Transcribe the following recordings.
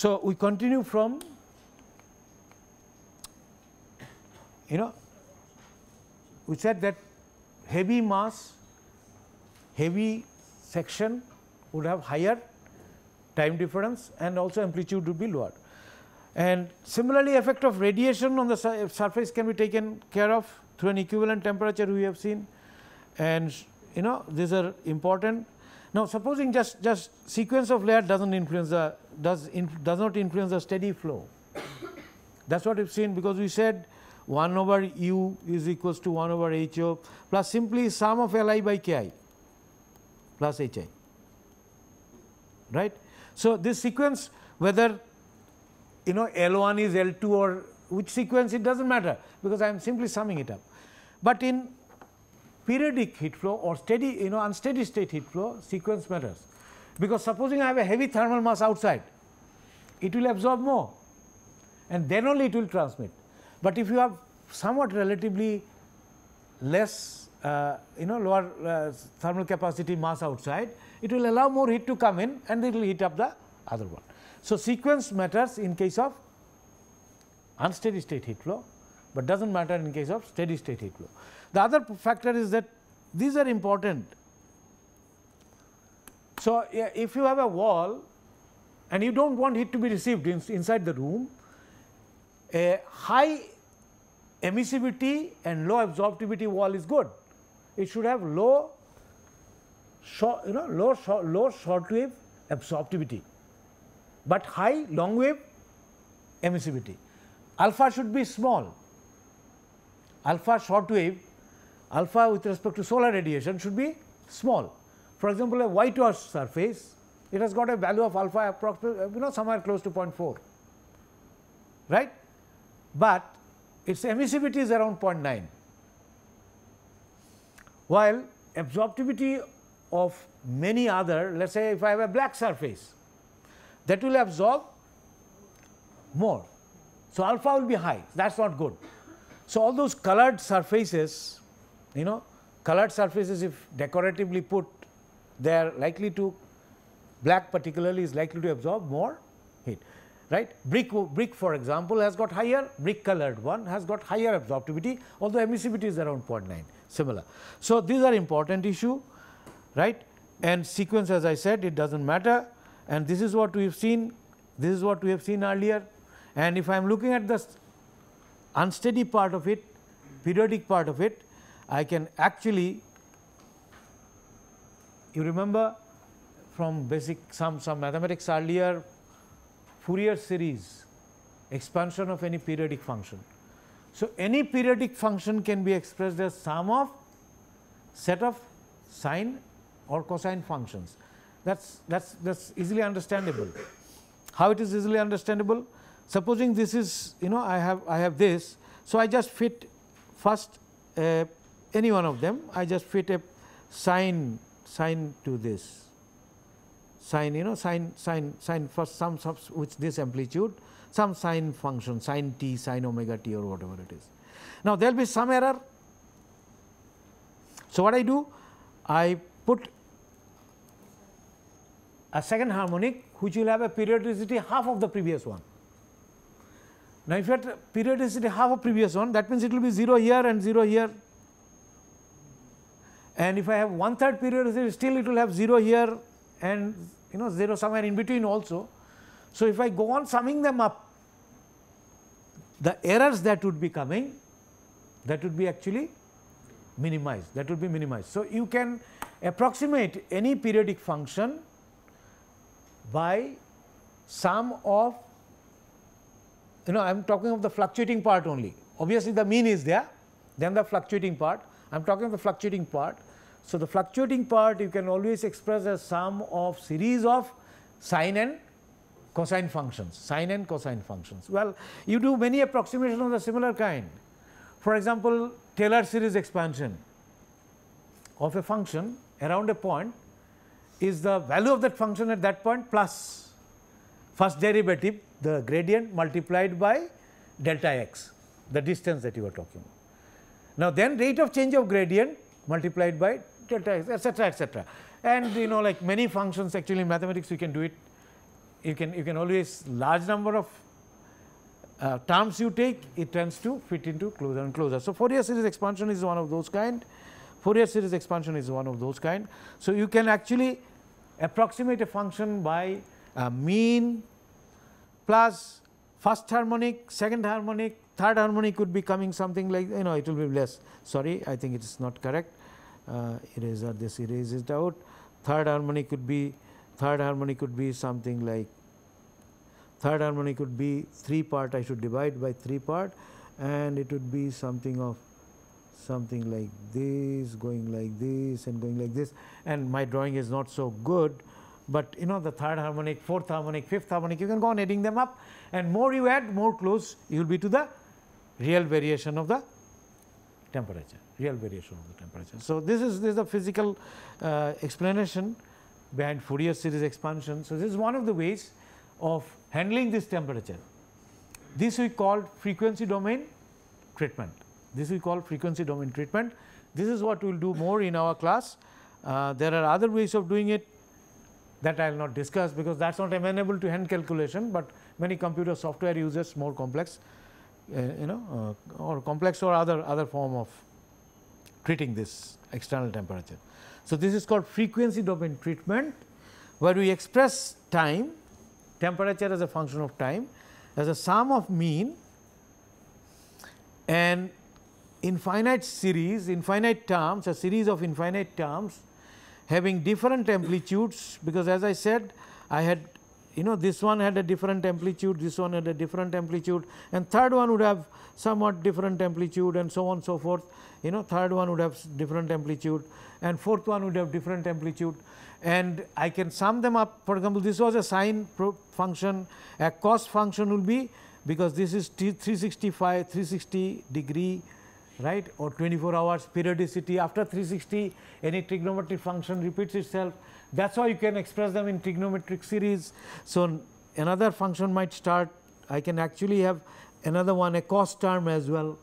So, we continue from we said that heavy mass, heavy section would have higher time difference and also amplitude would be lower. And similarly, effect of radiation on the surface can be taken care of through an equivalent temperature we have seen, and these are important. Now, supposing just sequence of layer does not influence the steady flow. That is what we have seen, because we said 1 over u is equals to 1 over ho plus simply sum of Li by Ki plus Hi, right. So, this sequence, whether L1 is L2 or which sequence, it does not matter, because I am simply summing it up. But in periodic heat flow or steady unsteady state heat flow, sequence matters, because supposing I have a heavy thermal mass outside, it will absorb more and then only it will transmit. But if you have somewhat relatively less lower thermal capacity mass outside, it will allow more heat to come in and it will heat up the other one. So, sequence matters in case of unsteady state heat flow, but does not matter in case of steady state heat flow. The other factor is that these are important. So, if you have a wall and you do not want heat to be received inside the room, a high emissivity and low absorptivity wall is good. It should have low short wave absorptivity, but high long wave emissivity. Alpha should be small. Alpha short wave, alpha with respect to solar radiation should be small. For example, a whitewash surface, it has got a value of alpha approximately somewhere close to 0.4, right, but its emissivity is around 0.9, while absorptivity of many other, let us say if I have a black surface, that will absorb more. So, alpha will be high, that is not good. So, all those colored surfaces, colored surfaces if decoratively put, they are likely to, black particularly is likely to absorb more heat, right. Brick for example has got higher, brick colored one has got higher absorptivity, although emissivity is around 0.9, similar. So, these are important issue, right, and sequence, as I said, it does not matter, and this is what we have seen, this is what we have seen earlier. And if I am looking at the unsteady part of it, periodic part of it, I can actually, you remember from basic some mathematics earlier, Fourier series, expansion of any periodic function. So, any periodic function can be expressed as sum of set of sine or cosine functions. That's easily understandable. How it is easily understandable? Supposing this is I have this, so I just fit first any one of them, I just fit a sine to this, sine sine first some with this amplitude, some sine function, sine t, sine omega t or whatever it is. Now, there will be some error. So, what I do? I put a second harmonic which will have a periodicity half of the previous one. Now, if you have periodicity half of previous one, that means it will be 0 here and 0 here, and if I have 1/3 periodicity, still it will have 0 here and 0 somewhere in between also. So, if I go on summing them up, the errors that would be coming, that would be actually minimized, that would be minimized. So, you can approximate any periodic function by sum of, I am talking of the fluctuating part only. Obviously, the mean is there, then the fluctuating part. I am talking of the fluctuating part. So, the fluctuating part you can always express as sum of series of sine and cosine functions, sine and cosine functions. Well, you do many approximations of the similar kind. For example, Taylor series expansion of a function around a point is the value of that function at that point plus first derivative, the gradient multiplied by delta x, the distance that you are talking about. Now, then rate of change of gradient multiplied by delta x, etc., etc. And like many functions, actually in mathematics we can do it you can always, large number of terms you take, it tends to fit into closer and closer. So, Fourier series expansion is one of those kind. Fourier series expansion is one of those kind. So, you can actually approximate a function by mean plus first harmonic, second harmonic, third harmonic could be coming something like, it will be less. Sorry, I think it is not correct. Eraser, this erase it out. Third harmonic could be something like, third harmonic could be 3 part, I should divide by 3 part, and it would be something of something like this, going like this and going like this, and my drawing is not so good, but the third harmonic, fourth harmonic, fifth harmonic, you can go on adding them up, and more you add, more close you will be to the real variation of the temperature, real variation of the temperature. So, this is a physical explanation behind Fourier series expansion. So, this is one of the ways of handling this temperature. This we call frequency domain treatment. This we call frequency domain treatment. This is what we will do more in our class. There are other ways of doing it that I will not discuss, because that is not amenable to hand calculation, but many computer software uses more complex, or complex or other form of treating this external temperature. So, this is called frequency domain treatment, where we express time, temperature as a function of time, as a sum of mean and infinite series, infinite terms, a series of infinite terms having different amplitudes, because as I said, I had this one had a different amplitude, this one had a different amplitude, and third one would have somewhat different amplitude, and so on and so forth. Third one would have different amplitude, and fourth one would have different amplitude, and I can sum them up. For example, this was a sine function, a cos function will be, because this is 360 degree, right, or 24 hours periodicity. After 360, any trigonometric function repeats itself. That is why you can express them in trigonometric series. So, another function might start, I can actually have another one, a cos term as well,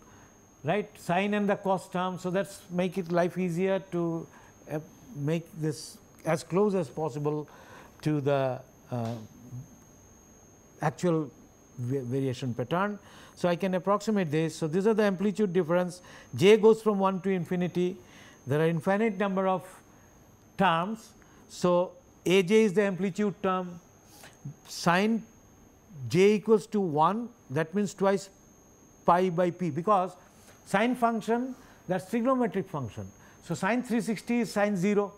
right, sine and the cos term. So, that is make it life easier to make this as close as possible to the actual variation pattern. So, I can approximate this. So, these are the amplitude difference, j goes from 1 to infinity, there are infinite number of terms. So, aj is the amplitude term, sine j equals to 1, that means twice pi by p, because sine function, that is trigonometric function. So, sine 360 is sine 0,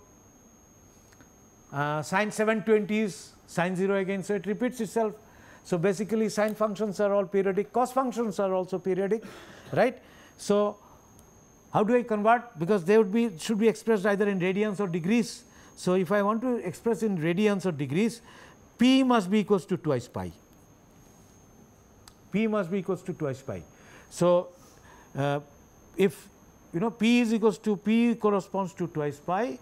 sine 720 is sine 0 again. So, it repeats itself. So, basically sine functions are all periodic, cos functions are also periodic, right. So, how do I convert? Because they would should be expressed either in radians or degrees. So, if I want to express in radians or degrees, p must be equals to twice pi, p must be equals to twice pi. So, if p is equals to, p corresponds to twice pi,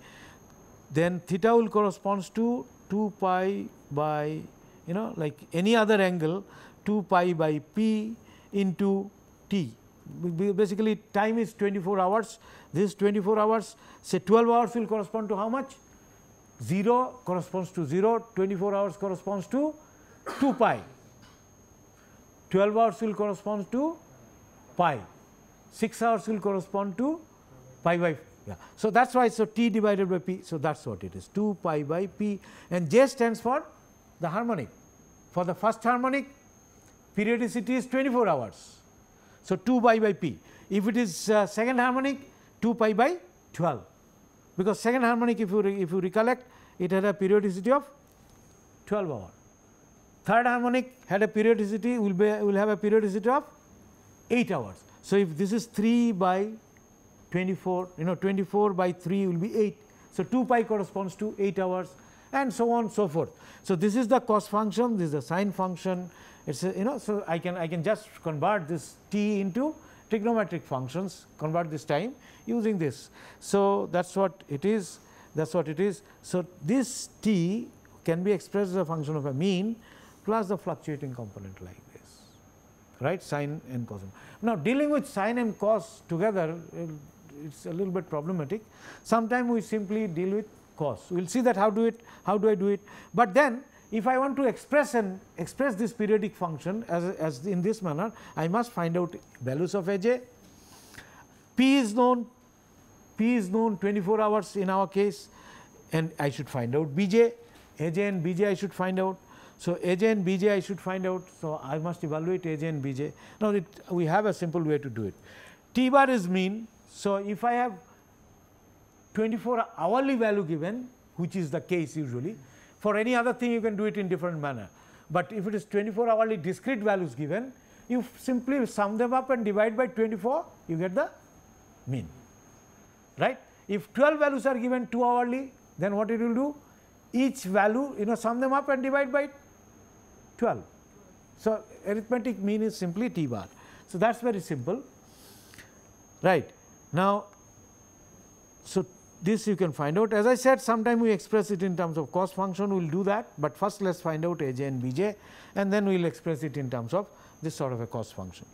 then theta will corresponds to 2 pi by like any other angle, 2 pi by p into t. Basically time is 24 hours, this is 24 hours, say 12 hours will correspond to how much? 0 corresponds to 0, 24 hours corresponds to 2 pi, 12 hours will correspond to pi, 6 hours will correspond to pi by, yeah. So, that is why, so t divided by p, so that is what it is, 2 pi by p, and j stands for the harmonic. For the first harmonic, periodicity is 24 hours. So, 2 pi by p. If it is second harmonic, 2 pi by 12, because second harmonic, if you recollect, it had a periodicity of 12 hours. Third harmonic had a periodicity, will have a periodicity of 8 hours. So, if this is 3 by 24, 24 by 3 will be 8. So, 2 pi corresponds to 8 hours, and so on and so forth. So, this is the cos function, this is the sine function. It's so I can just convert this t into trigonometric functions, convert this time using this. So, that is what it is, that is what it is. So, this t can be expressed as a function of a mean plus the fluctuating component like this, right, sine and cos. Now, dealing with sine and cos together, it is a little bit problematic. Sometimes we simply deal with cos. We will see that how do I do it, but then if I want to express this periodic function as in this manner, I must find out values of Aj. P is known 24 hours in our case, and I should find out Bj, Aj and Bj I should find out. So, Aj and Bj I should find out. So, I must evaluate Aj and Bj. Now, we have a simple way to do it. T bar is mean. So, if I have 24 hourly value given, which is the case usually, for any other thing you can do it in different manner. But if it is 24 hourly discrete values given, you simply sum them up and divide by 24, you get the mean, right. If 12 values are given 2 hourly, then what it will do? Each value, sum them up and divide by 12. So, arithmetic mean is simply T bar. So, that is very simple, right. Now, so this you can find out. As I said, sometime we express it in terms of cost function, we will do that, but first let us find out Aj and Bj, and then we will express it in terms of this sort of a cost function.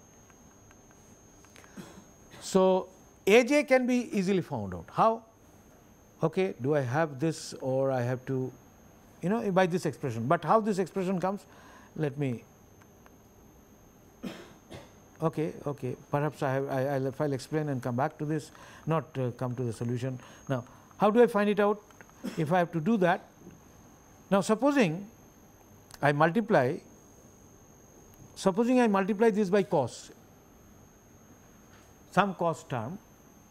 So, Aj can be easily found out. How? Okay, do I have this, or I have to, by this expression, but how this expression comes? Let me, okay, perhaps I'll explain and come back to this, not come to the solution. Now, how do I find it out? If I have to do that, now supposing I multiply this by cost, some cost term,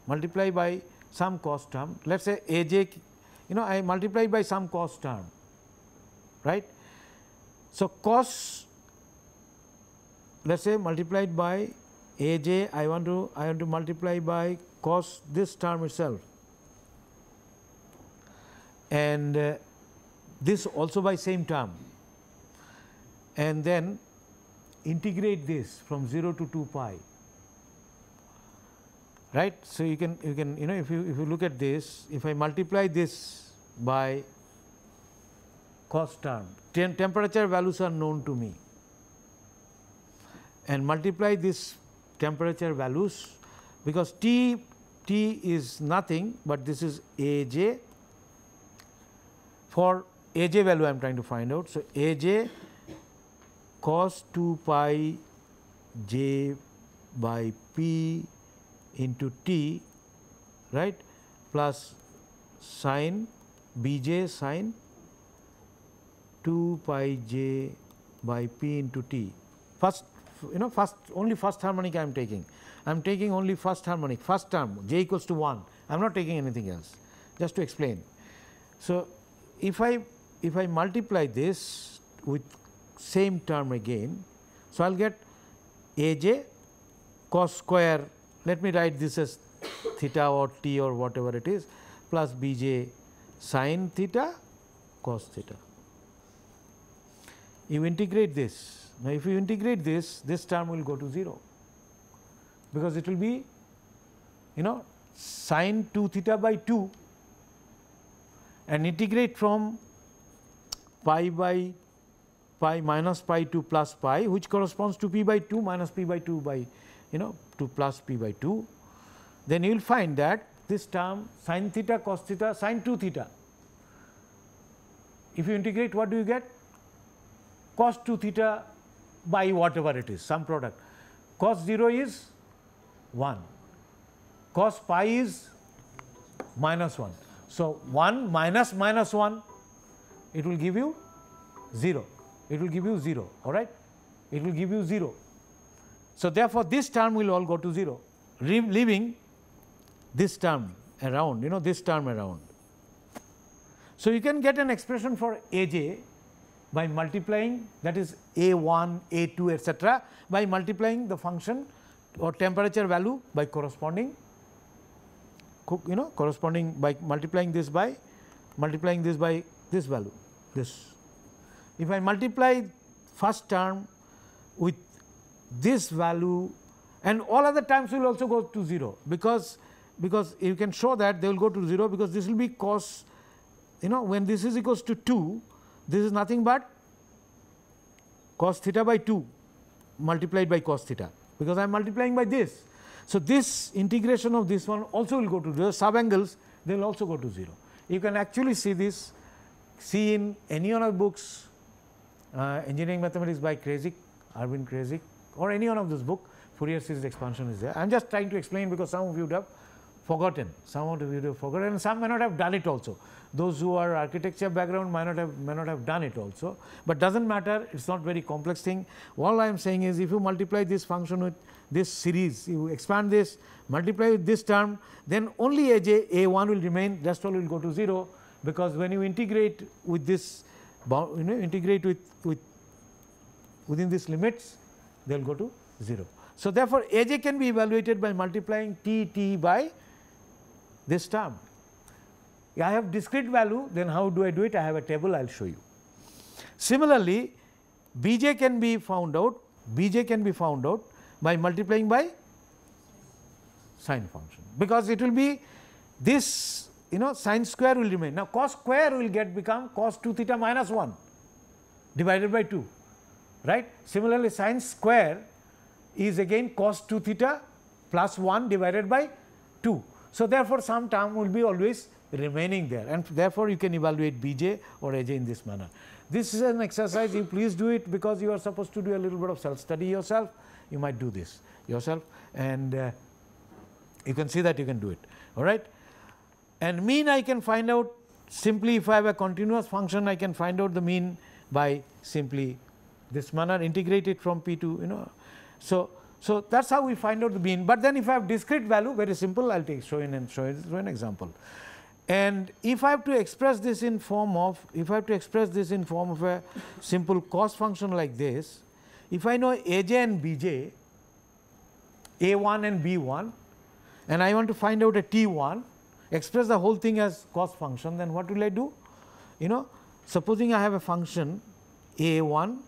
multiply by some cost term, let us say Aj, I multiply by some cost term, right. So, cos, let us say multiplied by Aj, I want to multiply by cos this term itself, and this also by same term, and then integrate this from 0 to 2 pi, right. So, you can if you look at this, if I multiply this by cost term, temperature values are known to me, and multiply this temperature values, because T is nothing but this is Aj, for Aj value I am trying to find out. So, Aj cos 2 pi j by p into T, right, plus sin Bj sin 2 pi j by p into T. First, only first harmonic I am taking. I am taking only first harmonic, first term j equals to 1. I am not taking anything else, just to explain. So, if I multiply this with same term again, so I will get Aj cos square, let me write this as theta or T or whatever it is, plus Bj sin theta cos theta. You integrate this. Now, if you integrate this term will go to 0, because it will be sin 2 theta by 2, and integrate from pi by pi minus pi to plus pi, which corresponds to p by 2 minus p by 2 by to plus p by 2. Then you will find that this term sin theta cos theta sin 2 theta, if you integrate, what do you get? Cos 2 theta by whatever it is, some product. Cos 0 is 1, cos pi is minus 1. So, 1 minus 1, it will give you 0, it will give you 0, all right, it will give you 0. So, therefore, this term will all go to 0, leaving this term around, this term around. So, you can get an expression for Aj by multiplying, that is A1, A2 etc., by multiplying the function or temperature value by corresponding by multiplying this by this value, this. If I multiply first term with this value, and all other terms will also go to 0, because you can show that they will go to 0, because this will be cos, when this is equals to 2, this is nothing but cos theta by 2 multiplied by cos theta, because I am multiplying by this. So, this integration of this one also will go to 0, sub angles they will also go to 0. You can actually see this, see in any of our books Engineering Mathematics by Krasik, Arvind Krasik, or any one of those books. Fourier series expansion is there. I am just trying to explain because some of you would have forgotten, and some may not have done it also. Those who are architecture background may not have done it also, but doesn't matter, it's not very complex thing. All I am saying is, if you multiply this function with this series, you expand this, multiply with this term, then only a1 will remain, rest all will go to 0, because when you integrate with this, integrate with within these limits, they will go to 0. So therefore aj can be evaluated by multiplying t by this term. I have discrete value, then how do I do it? I have a table, I will show you. Similarly, bj can be found out by multiplying by sine function, because it will be this, sine square will remain. Now cos square will become cos 2 theta minus 1 divided by 2, right. Similarly, sine square is again cos 2 theta plus 1 divided by 2. So therefore some term will be always remaining there, and therefore you can evaluate bj or aj in this manner. This is an exercise, you please do it, because you are supposed to do a little bit of self study yourself. You might do this yourself, and you can see that you can do it, all right. And mean I can find out simply, if I have a continuous function, I can find out the mean by simply this manner, integrate it from p to, so that is how we find out the mean. But then if I have discrete value, very simple, I will show an example. And if I have to express this in form of, a simple cos function like this, if I know aj and bj, a1 and b1, and I want to find out a t1, express the whole thing as cos function, then what will I do? Supposing I have a function a1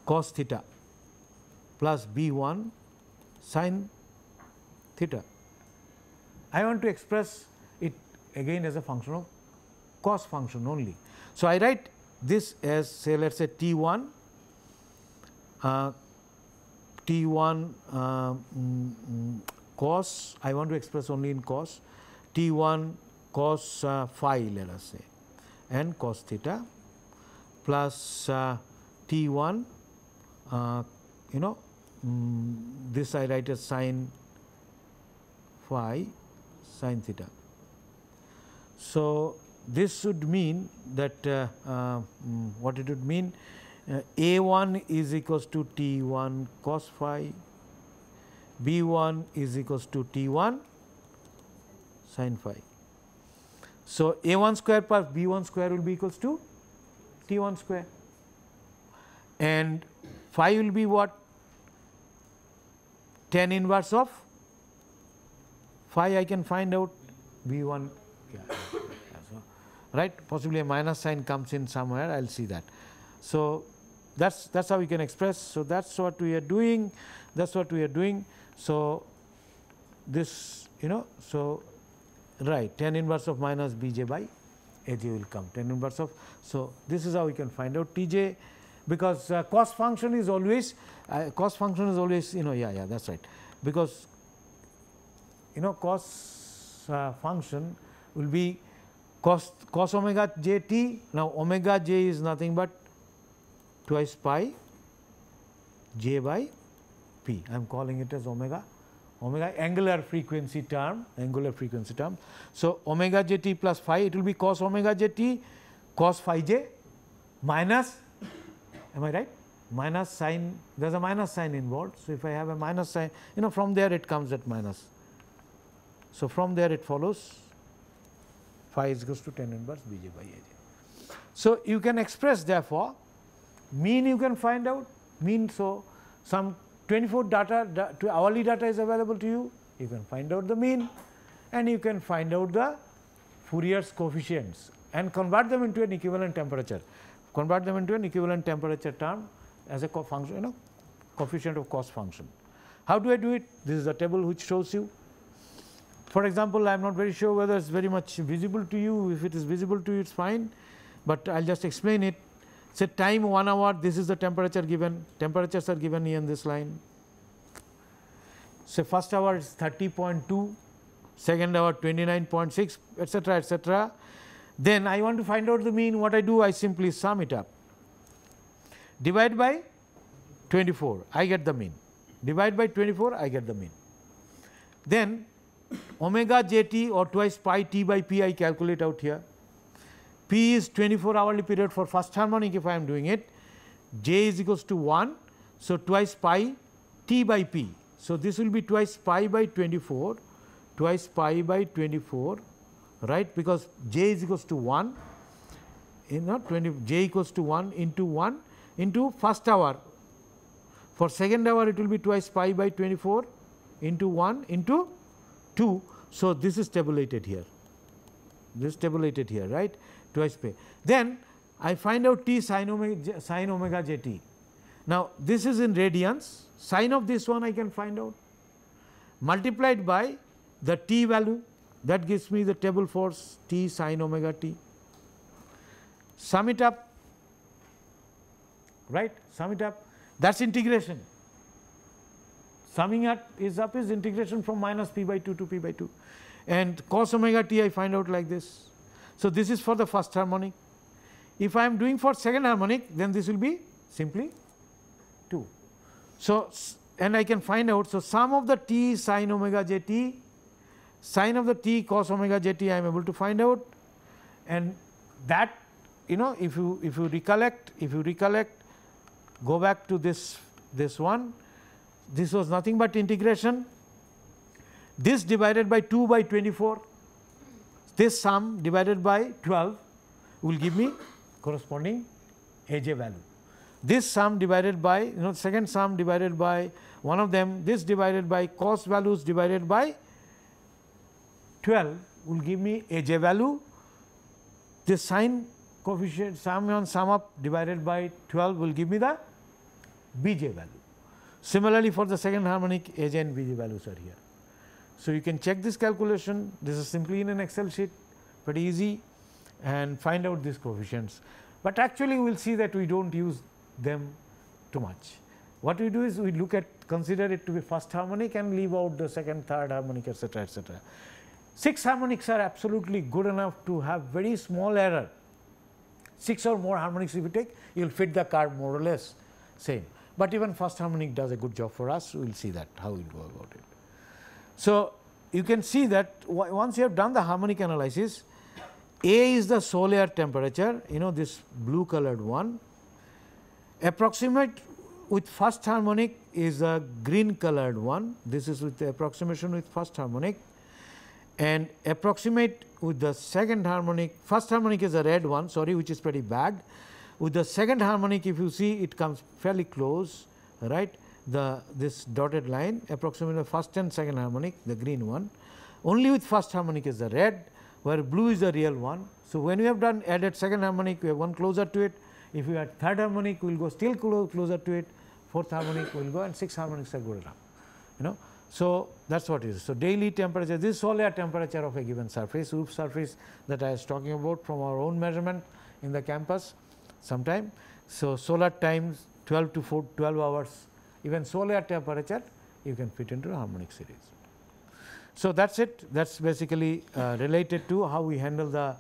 cos theta plus b1 sin theta. I want to express it again as a function of cos function only. So I write this as, say, let us say t1 cos, I want to express only in cos, t1 cos phi, let us say, and cos theta, plus t1 this I write as sin phi sin theta. So this should mean that what it would mean, a1 is equals to t1 cos phi, b1 is equals to t1 sin phi. So a1 square plus b1 square will be equals to t1 square, and phi will be what? Tan inverse of phi I can find out, b1, right, possibly a minus sign comes in somewhere, I will see that. So that's how we can express. So that's what we are doing, So this, so right, tan inverse of minus bj by aj will come, tan inverse of, so this is how we can find out tj, because cos function is always, that's right, because cos function will be cos omega jt. Now omega j is nothing but twice pi j by p. I am calling it as omega angular frequency term, So omega jt plus phi, it will be cos omega jt cos phi j minus, am I right, minus sign, there is a minus sign involved. So if I have a minus sign, from there it comes at minus. So from there it follows phi is equals to tan inverse bj by aj. So you can express, therefore mean you can find out, mean, so some 24 data, hourly data is available to you, you can find out the mean, and you can find out the Fourier's coefficients and convert them into an equivalent temperature, term as a function, coefficient of cos function. How do I do it? This is a table which shows you. For example, I am not very sure whether it is very much visible to you. If it is visible to you, it is fine, but I will just explain it. Say time 1 hour, this is the temperature given, temperatures are given here in this line. Say first hour is 30.2, second hour 29.6, etc., etc. Then I want to find out the mean. What I do, I simply sum it up. divide by 24, I get the mean. Divide by 24, I get the mean. Then omega jt or twice pi t by p I calculate out here. P is 24 hourly period for first harmonic if I am doing it. J is equals to 1. So, twice pi t by p. So, this will be twice pi by 24, twice pi by 24, right, because j is equals to 1, 20, j equals to 1 into first hour. For second hour it will be twice pi by 24 into 1 into 2. So, this is tabulated here, this is tabulated here, right, twice pi. Then I find out t sin omega jt. Now, this is in radians, sine of this one I can find out, multiplied by the t value, that gives me the table for t sin omega t. Sum it up, right, sum it up, that is integration. Summing up is integration from minus p by 2 to p by 2, and cos omega t I find out like this. So, this is for the first harmonic. If I am doing for second harmonic, then this will be simply 2. So, and I can find out, so sum of the t sin omega jt, sine of the t cos omega jt I am able to find out, and that, if you recollect, go back to this one, this was nothing but integration, this divided by 2 by 24, this sum divided by 12 will give me corresponding aj value. This sum divided by, second sum divided by one of them, this divided by cos values divided by 12 will give me aj value. This sine coefficient sum on sum up divided by 12 will give me the bj value. Similarly, for the second harmonic, aj and bj values are here. So, you can check this calculation, this is simply in an Excel sheet, pretty easy, and find out these coefficients. But actually we will see that we do not use them too much. What we do is we consider it to be first harmonic and leave out the second, third harmonic, etc., etc. 6 harmonics are absolutely good enough to have very small error. 6 or more harmonics if you take, you will fit the curve more or less same. But even first harmonic does a good job for us, we will see that how we will go about it. So, you can see that once you have done the harmonic analysis, A is the sole air temperature, this blue colored one. Approximate with first harmonic is a green colored one, this is with the approximation with first harmonic, and approximate with the second harmonic, first harmonic is a red one, sorry, which is pretty bad. With the second harmonic, if you see, it comes fairly close, right, this dotted line, approximate the first and second harmonic, the green one. Only with first harmonic is the red, where blue is the real one. So, when we have added second harmonic, we have one closer to it. If we add third harmonic, we will go still closer to it, fourth harmonic we will go, and 6 harmonics are good enough, So, that is what it is. So, daily temperature, this is solar temperature of a given surface, roof surface that I was talking about from our own measurement in the campus sometime. So, solar times 12 to 12 hours, even solar temperature you can fit into a harmonic series. So, that is it, that is basically related to how we handle the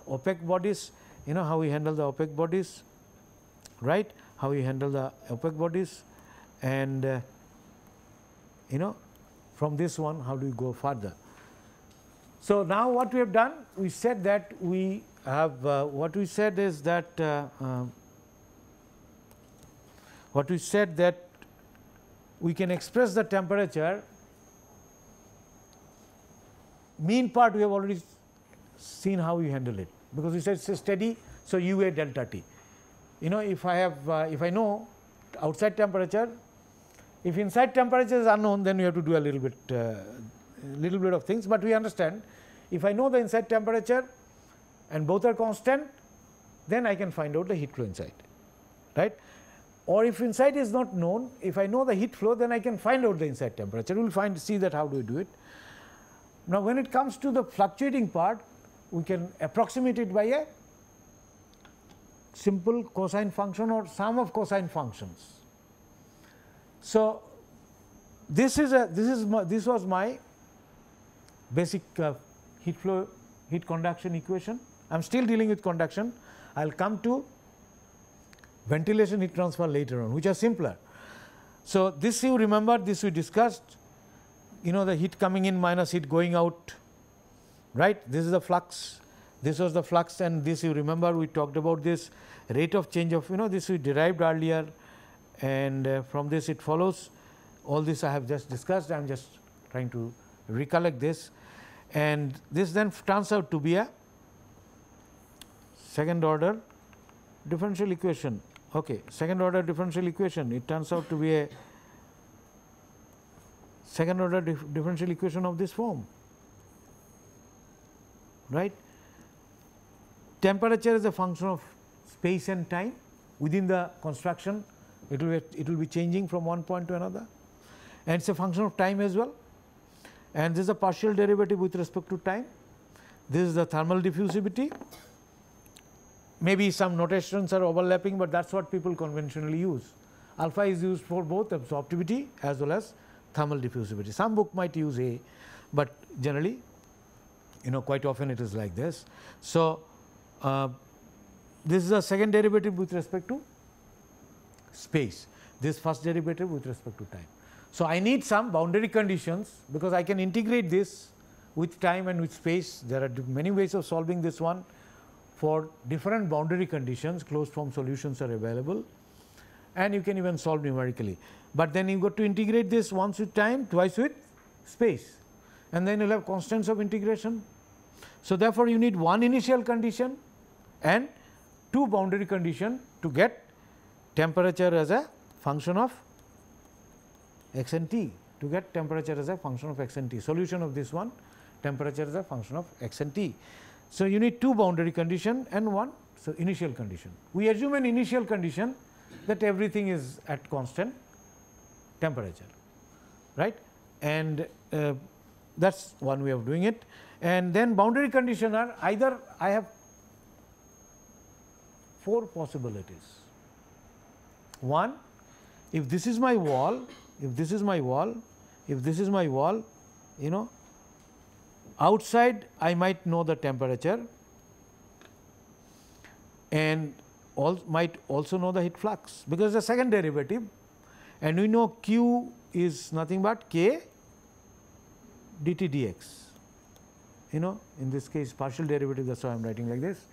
opaque bodies, how we handle the opaque bodies, right, how we handle the opaque bodies, and from this one how do we go further. So, now what we have done, we said that we have what we said is that we can express the temperature. Mean part we have already seen how we handle it, because we said it is steady. So, UA delta T, if I have if I know outside temperature, if inside temperature is unknown, then we have to do a little bit of things, but we understand if I know the inside temperature and both are constant, then I can find out the heat flow inside, right. Or if inside is not known, if I know the heat flow, then I can find out the inside temperature. We will see that how do we do it. Now, when it comes to the fluctuating part, we can approximate it by a simple cosine function or sum of cosine functions. So, this was my basic heat conduction equation. I am still dealing with conduction. I will come to ventilation heat transfer later on, which are simpler. So, this you remember, this we discussed, the heat coming in minus heat going out, right. This is the flux, this was the flux, and this you remember we talked about this rate of change of, this we derived earlier, and from this it follows. All this I have just discussed, I am just trying to recollect this, and this then turns out to be a second order differential equation. Okay, second order differential equation, it turns out to be a second order differential equation of this form, right. Temperature is a function of space and time within the construction, it will be changing from one point to another, and it is a function of time as well, and this is a partial derivative with respect to time. This is the thermal diffusivity. Maybe some notations are overlapping, but that is what people conventionally use. Alpha is used for both absorptivity as well as thermal diffusivity. Some book might use A, but generally quite often it is like this. So, this is the second derivative with respect to space, this first derivative with respect to time. So, I need some boundary conditions, because I can integrate this with time and with space. There are many ways of solving this one. For different boundary conditions, closed form solutions are available, and you can even solve numerically. But then you got to integrate this once with time, twice with space, and then you will have constants of integration. So, therefore, you need one initial condition and two boundary condition to get temperature as a function of x and t, to get temperature as a function of x and t. Solution of this one, temperature as a function of x and t. So, you need two boundary condition and one initial condition. We assume an initial condition that everything is at constant temperature, right, and that is one way of doing it. And then boundary condition are either, I have four possibilities. One, if this is my wall, if this is my wall, if this is my wall, outside I might know the temperature and might also know the heat flux, because the second derivative, and we know Q is nothing but K dt dx, in this case partial derivative, that is why I am writing like this.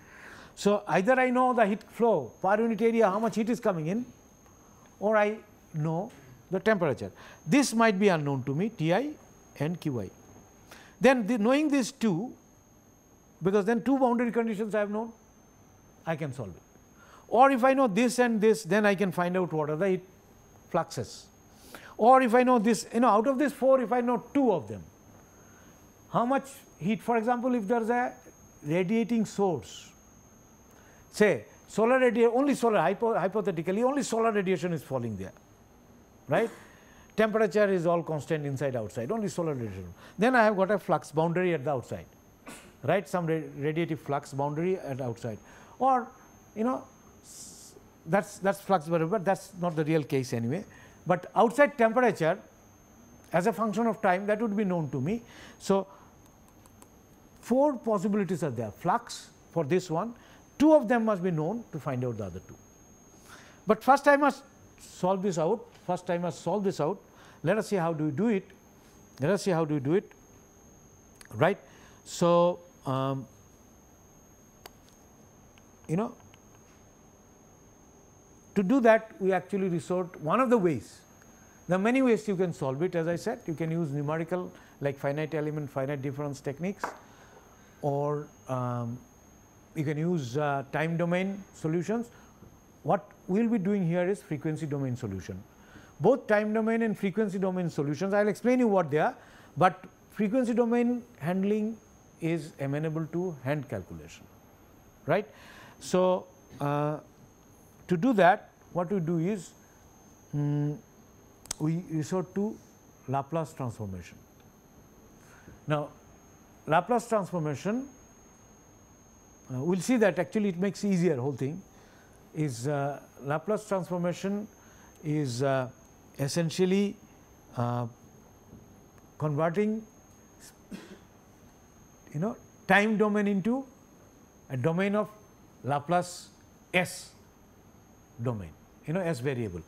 So, either I know the heat flow per unit area, how much heat is coming in, or I know the temperature. This might be unknown to me, Ti and Qi. Then knowing these two, because then two boundary conditions I have known, I can solve it. Or if I know this and this, then I can find out what are the heat fluxes. Or if I know this, out of these four, if I know two of them, how much heat, for example, if there is a radiating source, say solar radiation, only solar, hypothetically only solar radiation is falling there, right. Temperature is all constant inside outside, only solar radiation. Then I have got a flux boundary at the outside, right, some radiative flux boundary at outside, or that's flux boundary, but that's not the real case anyway. But outside temperature as a function of time, that would be known to me. So, four possibilities are there, flux for this one, two of them must be known to find out the other two. But first I must solve this out, first I must solve this out. Let us see how do we do it, let us see how do we do it, right. So, to do that we actually resort, one of the ways, there are many ways you can solve it, as I said, you can use numerical like finite element, finite difference techniques, or you can use time domain solutions. What we will be doing here is frequency domain solution. Both time domain and frequency domain solutions, I will explain you what they are, but frequency domain handling is amenable to hand calculation, right. So, to do that, what we do is we resort to Laplace transformation. Now, Laplace transformation, we will see that actually it makes easier whole thing is Laplace transformation is essentially converting time domain into a domain of Laplace S, domain, you know, S variable.